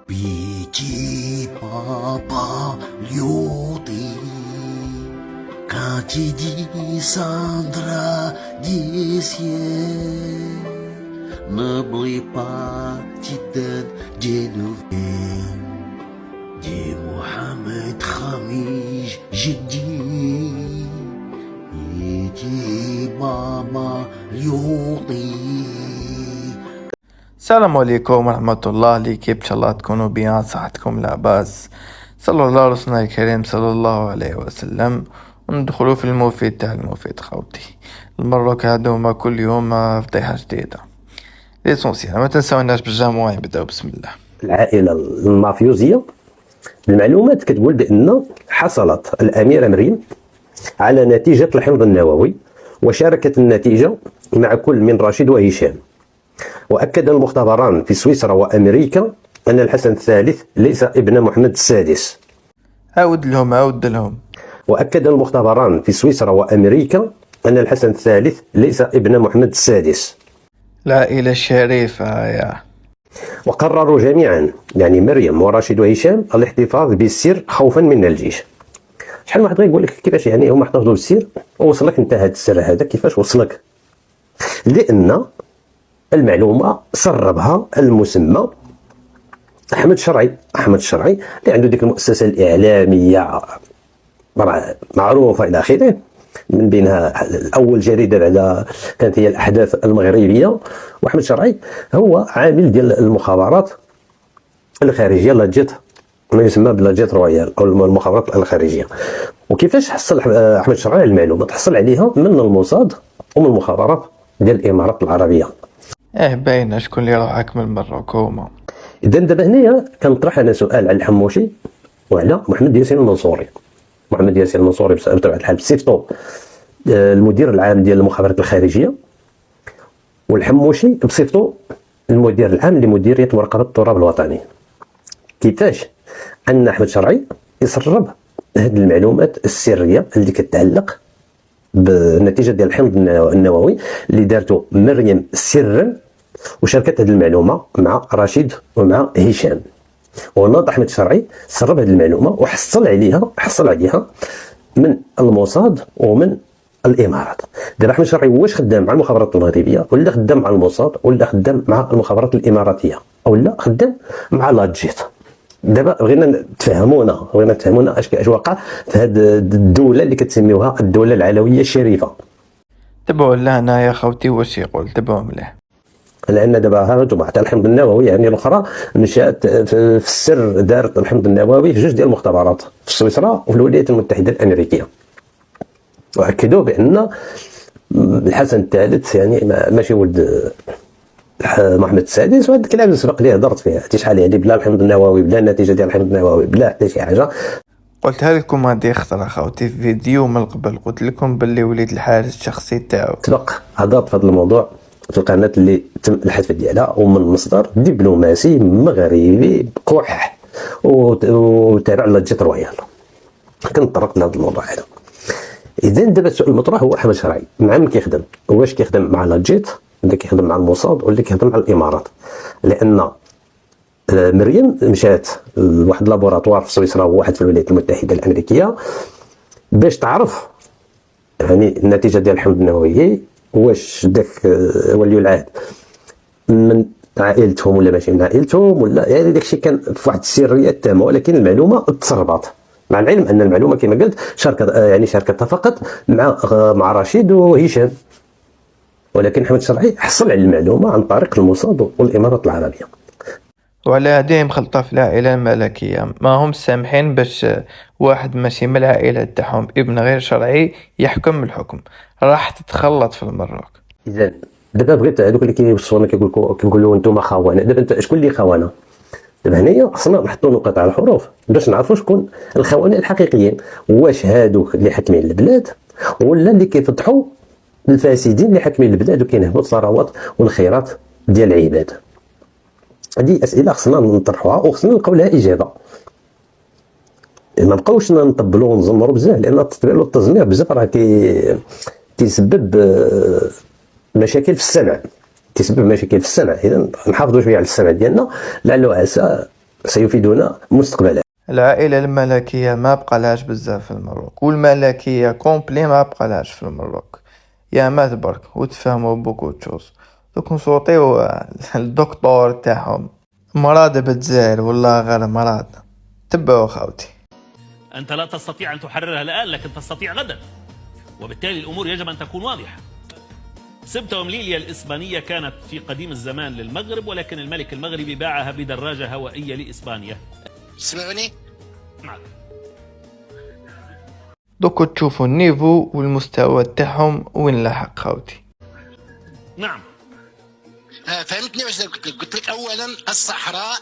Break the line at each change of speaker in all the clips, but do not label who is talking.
比起爸爸留的كاتي دي ساندرا دي سيه نبلي باتي دان جنوبين دي محمد خميج جدي يجي ماما ليوطي.
السلام عليكم ورحمة الله عليكم، إن شاء الله تكونوا بيان، صحتكم لاباس. صلى الله على رسولنا الكريم صلى الله عليه وسلم. وندخلوا في المفيد تاع المفيد خوتي. المرة كهذوما كل يوم فضيحة جديدة. ليسونسيال ما تنساوناش بالجامعة يبداو بسم الله.
العائلة المافيوزية المعلومات كتقول بأن حصلت الأميرة مريم على نتيجة الحمض النووي، وشاركت النتيجة مع كل من رشيد وهشام. وأكد المختبران في سويسرا وأمريكا أن الحسن الثالث ليس ابن محمد السادس.
عاود لهم.
وأكد المختبران في سويسرا وأمريكا أن الحسن الثالث ليس ابن محمد السادس.
العائلة الشريفة يا.
وقرروا جميعا، يعني مريم ورشيد وهشام، الاحتفاظ بالسر خوفا من الجيش. شحال واحد غيقول لك كيفاش يعني هما احتفظوا بالسر ووصلك انت هذا السر هذا كيفاش وصلك؟ لأن المعلومة سربها المسمى أحمد شرعي اللي عنده ديك المؤسسة الإعلامية معروفة إلى آخره، من بينها أول جريدة بعد كانت هي الأحداث المغربية. وأحمد شرعي هو عامل ديال المخابرات الخارجية، لاجيت ما يسمى بلاجيت رويال أو المخابرات الخارجية. وكيفاش حصل أحمد شرعي المعلومة؟ تحصل عليها من الموساد ومن المخابرات ديال الإمارات العربية.
باينة شكون اللي راح حكم المروكوما.
إذا دابا هنايا كنطرح أنا سؤال على الحموشي وعلى محمد ياسين المنصوري. بطبيعة الحال بصفتو المدير العام ديال المخابرات الخارجية، والحموشي بصفتو المدير العام لمديرية مراقبة التراب الوطني. كيفاش أن أحمد شرعي يسرب هذه المعلومات السرية اللي كتعلق بالنتيجة ديال الحمض النووي اللي دارته مريم سرا، وشاركت هذه المعلومة مع رشيد ومع هشام. وناض أحمد شرعي سرب هذه المعلومة وحصل عليها من الموساد ومن الإمارات. دابا أحمد شرعي واش خدام مع المخابرات المغربية، ولا خدام مع الموساد، ولا خدام مع المخابرات الإماراتية، ولا خدام مع لاجيت؟ دابا بغينا نتفهمونا اش وقع في هذه الدولة اللي كتسميوها الدولة العلوية الشريفة.
تبعوا لهنا يا خوتي واش يقول، تبعوا مليح.
لان دابا ها جماعه الحمض النووي يعني الاخرى نشات في السر، دارت الحمض النووي في جوج ديال المختبرات في سويسرا وفي الولايات المتحده الامريكيه، واكدوا بان الحسن الثالث يعني ماشي ولد محمد السادس. وهذا الكلام اللي سبق ليه هضرت فيه شحال يعني بلا الحمض النووي، بلا النتيجه ديال الحمض النووي، بلا حتى شي حاجه.
قلتها لكم هذه خطره خوتي في فيديو من قبل، قلت لكم باللي وليد الحارس الشخصي تاعو.
سبق هضرت في هذا الموضوع في القناه اللي تم الحث ديالها، ومن مصدر دبلوماسي مغربي بقح وتابع لاجيت رويال. كنت طرقت لهذا الموضوع هذا. اذا دابا السؤال المطروح هو احمد شرعي مع من كيخدم؟ واش كيخدم مع لاجيت، ولا كيخدم مع الموساد، ولا كيخدم مع الامارات؟ لان مريم مشات لواحد لابوراتوار في سويسرا وواحد في الولايات المتحده الامريكيه باش تعرف يعني النتيجه ديال الحمض النووي، واش داك ولي العهد من عائلتهم ولا ماشي من عائلتهم، ولا يعني داكشي كان في واحد السريه تامه. ولكن المعلومه تسربات، مع العلم ان المعلومه كما قلت شاركتها فقط مع رشيد وهشام. ولكن احمد شرعي حصل على المعلومه عن طريق الموساد والامارات العربيه.
وعلى هذه مخلطة في العائلة الملكية، ما هم سامحين باش واحد ماشي من العائلة تاعهم ابن غير شرعي يحكم الحكم، راح تتخلط في المروك.
اذا دابا بغيت هذوك اللي كيوصفونا كيقولوا انتم خونه، دابا انت شكون اللي خونه؟ دابا هنايا خصنا نحطوا نقاط على الحروف باش نعرفوا شكون الخونه الحقيقيين. واش هادوك اللي حاكمين البلاد، ولا اللي كيفضحوا الفاسدين اللي حاكمين البلاد وكينهبوا الثروات والخيرات ديال العباد؟ هذه اسئله خصنا نطرحوها وخصنا نلقاو لها اجابه. ما نبقاوش نطبلوا ونزمروا بزاف، لان التطبيل والتزمير بزاف راه كيسبب مشاكل في السمع. اذا نحافظوا شويه على السمع ديالنا، لعل وعسى سيفيدنا مستقبلا.
العائلة الملكية ما بقالهاش بزاف في المغرب، والملكية كومبلي ما بقالهاش في المغرب. يا مات برك وتفهموا بوكو تشوز. دوك نصوتيو الدكتور تاعهم مراد بتزاير والله غير مراد. تبعوا خاوتي.
أنت لا تستطيع أن تحررها الآن، لكن تستطيع غدا، وبالتالي الأمور يجب أن تكون واضحة. سبتة ومليليا الإسبانية كانت في قديم الزمان للمغرب، ولكن الملك المغربي باعها بدراجة هوائية لإسبانيا.
تسمعني؟
نعم.
دوكو تشوفوا النيفو والمستوى تاعهم وين لاحق خاوتي.
نعم.
فهمتني واش قلت لك؟ اولا الصحراء،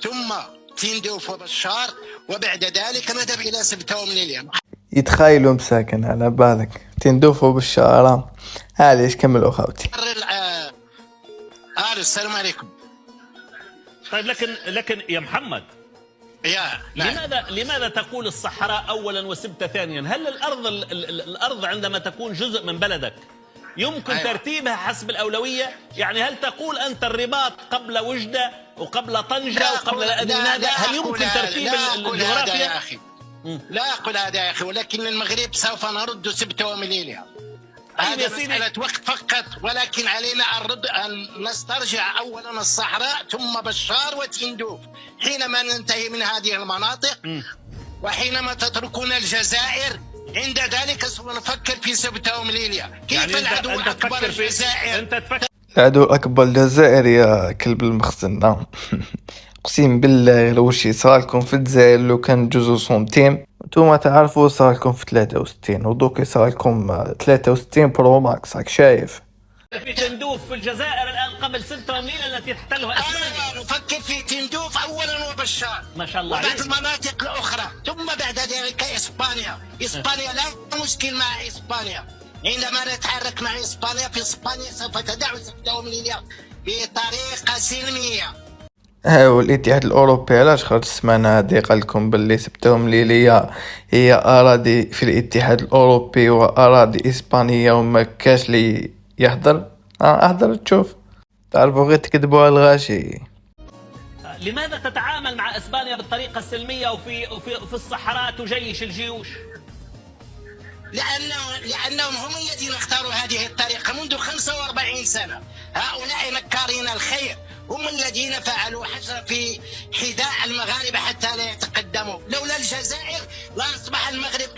ثم تندوف وبشار، وبعد ذلك نذهب الى سبتة ومليليا.
يتخيلوا مساكن على بالك تندوفوا بالشارع. علاش كملوا خاوتي.
السلام عليكم.
طيب لكن يا محمد،
نعم.
لماذا تقول الصحراء اولا وسبتة ثانيا؟ هل الارض عندما تكون جزء من بلدك يمكن ترتيبها حسب الاولويه؟ يعني هل تقول انت الرباط قبل وجده وقبل طنجه وقبل لا ادري ماذا؟ هل يمكن ترتيب الجغرافيا؟
يا اخي لا اقول هذا يا اخي، ولكن المغرب سوف نرد سبتة ومليليا. هذا مسألة وقت فقط، ولكن علينا أن نسترجع أولا الصحراء ثم بشار وتندوف. حينما ننتهي من هذه المناطق وحينما تتركون الجزائر، عند ذلك سوف نفكر في سبتة ومليليا. كيف يعني العدو الأكبر الجزائر؟
العدو الأكبر الجزائر يا كلب المخزن. نعم. اقسم بالله لو شي صارلكم في الجزائر لو كان جزء سنتيم نتوما تعرفوا صارلكم في 63 ودوك صارلكم 63 برو ماكس. راك شايف
في تندوف في الجزائر الان قبل 6 ومليليا التي تحتلها اسبانيا.
نفكر في تندوف اولا وبشار
ما شاء الله،
وبعد المناطق الاخرى، ثم بعد ذلك اسبانيا لا مشكل مع اسبانيا. عندما نتحرك مع اسبانيا، في اسبانيا سوف تدع سبتة ومليليا بطريقه سلميه.
والاتحاد الاوروبي علاش خرج السمانه هادي قال لكم باللي سبتة ومليليا هي اراضي في الاتحاد الاوروبي واراضي اسبانيه وما كاش لي يحضر. احضر تشوف، تعرفوا غير تكذبوا على الغاشي.
لماذا تتعامل مع اسبانيا بالطريقه السلميه وفي الصحراء تجيش الجيوش؟
لأنهم هم الذين اختاروا هذه الطريقة منذ 45 سنة. هؤلاء مكارين الخير هم الذين فعلوا حجر في حذاء المغاربة حتى لا يتقدموا. لولا الجزائر لا أصبح المغرب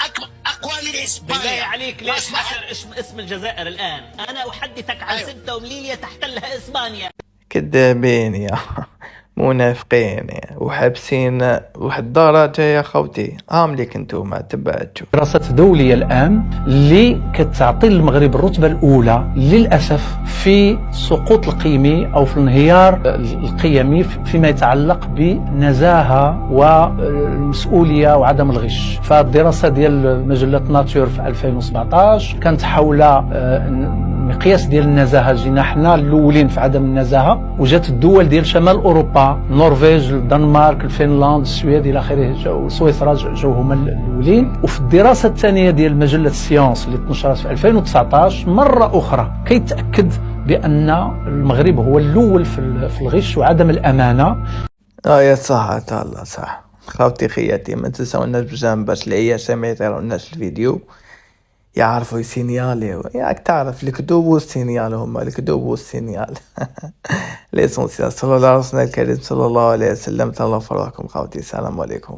أقوى من إسبانيا.
بالله عليك ليش اسم الجزائر الآن؟ أنا أحدثك عن سبتة ومليليا تحتلها إسبانيا.
كذابين يا منافقين وحابسين واحد الدرجة يا خوتي. ليك انتوما تبعتوا
دراسة دولية الآن اللي كتعطي المغرب الرتبة الأولى للأسف في السقوط القيمي أو في الانهيار القيمي فيما يتعلق بالنزاهة والمسؤولية وعدم الغش. فالدراسة ديال مجلة ناتور في 2017 كانت حول مقياس ديال النزاهة. جينا حنا الأولين في عدم النزاهة، وجات الدول ديال شمال أوروبا النرويج، الدنمارك، الفنلند، السويد إلى آخره، سويسرا جاو هما الأولين. وفي الدراسة الثانية ديال مجلة سيونس اللي تنشرت في 2019 مرة أخرى كيتأكد بأن المغرب هو الأول في الغش وعدم الأمانة.
يا صح الله صح خاوتي خياتي. ما تنساوناش بجانب باش العياشة ما يطيروناش الفيديو، يعرفوا يسينيالي. ياك تعرف الكذوب والسينيال هما الكذوب والسينيال. ليسونسيال. صلى الله على رسولنا الكريم صلى الله عليه وسلم. تهلاو في روحكم خاوتي. السلام عليكم.